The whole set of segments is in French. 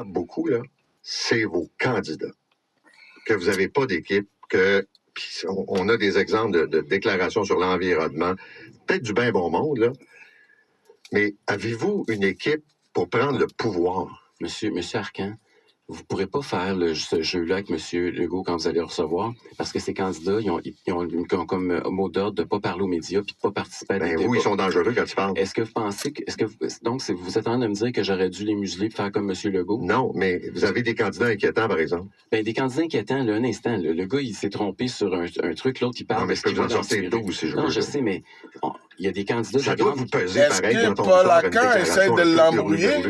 beaucoup, là, c'est vos candidats. Que vous n'avez pas d'équipe, que puis on a des exemples de déclarations sur l'environnement, peut-être du bien bon monde, là, mais avez-vous une équipe pour prendre le pouvoir? Monsieur Arcan, vous ne pourrez pas faire ce jeu-là avec M. Legault quand vous allez le recevoir, parce que ces candidats, ils ont comme mot d'ordre de ne pas parler aux médias puis de ne pas participer à des débats. Vous, ils sont dangereux quand ils parlent. Est-ce que vous pensez que... Donc, vous êtes en train de me dire que j'aurais dû les museler et faire comme M. Legault? Non, mais vous avez des candidats inquiétants, par exemple. Des candidats inquiétants, là, un instant. Là, le gars, il s'est trompé sur un truc, l'autre, il parle... Non, mais je peux vous en sortir 12 si je veux. Non, je sais, mais il y a des candidats... Ça doit vous peser pareil quand on Paul Arcan essaie de l'embrouiller?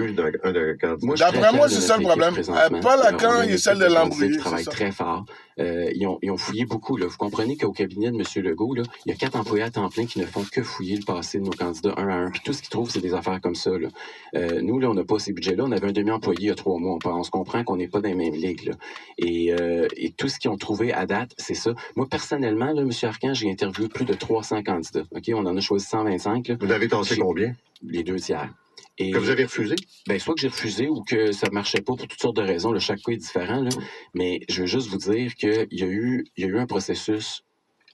D'après moi, c'est ça le problème. Paul Arcan, il essaie de l'embrouiller. Ils travaillent très fort. Ils ont fouillé beaucoup. Là. Vous comprenez qu'au cabinet de M. Legault, là, il y a 4 employés à temps plein qui ne font que fouiller le passé de nos candidats un à un. Puis tout ce qu'ils trouvent, c'est des affaires comme ça. Là. Nous, là, on n'a pas ces budgets-là. On avait un demi-employé il y a 3 mois. On se comprend qu'on n'est pas dans les mêmes ligues. Là. Et tout ce qu'ils ont trouvé à date, c'est ça. Moi, personnellement, là, M. Arcan, j'ai interviewé plus de 300 candidats. OK? On en a choisi 125. Là. Vous avez tassé combien? Les 2 tiers. Que vous avez refusé? Soit que j'ai refusé ou que ça ne marchait pas pour toutes sortes de raisons. Là, chaque cas est différent. Là. Mais je veux juste vous dire qu'il y a eu un processus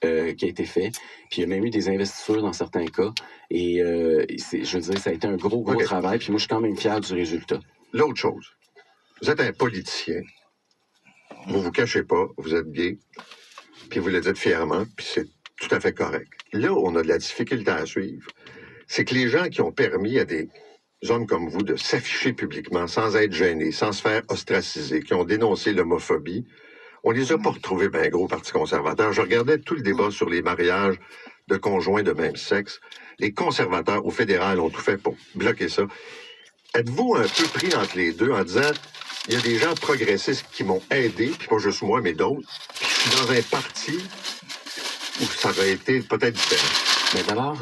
qui a été fait. Puis il y a même eu des investitures dans certains cas. Et je veux dire, ça a été un gros travail. Puis moi, je suis quand même fier du résultat. L'autre chose, vous êtes un politicien. Vous vous cachez pas. Vous êtes gay. Puis vous le dites fièrement. Puis c'est tout à fait correct. Là, on a de la difficulté à suivre. C'est que les gens qui ont permis à des hommes comme vous de s'afficher publiquement sans être gênés, sans se faire ostraciser, qui ont dénoncé l'homophobie, on les a pas retrouvés bien gros au Parti conservateur. Je regardais tout le débat sur les mariages de conjoints de même sexe. Les conservateurs au fédéral ont tout fait pour bloquer ça. Êtes-vous un peu pris entre les deux en disant, il y a des gens progressistes qui m'ont aidé, puis pas juste moi, mais d'autres, puis je suis dans un parti où ça aurait été peut-être différent? Mais d'abord,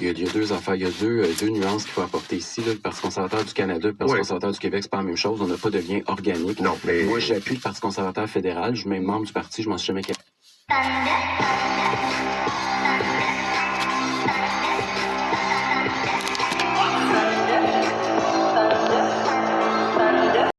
il y a 2 affaires. Il y a deux nuances qu'il faut apporter ici. Là. Le Parti conservateur du Canada et le Parti conservateur du Québec, c'est pas la même chose. On n'a pas de lien organique. Non, mais... Moi, j'appuie le Parti conservateur fédéral. Je suis même membre du parti. Je m'en suis jamais...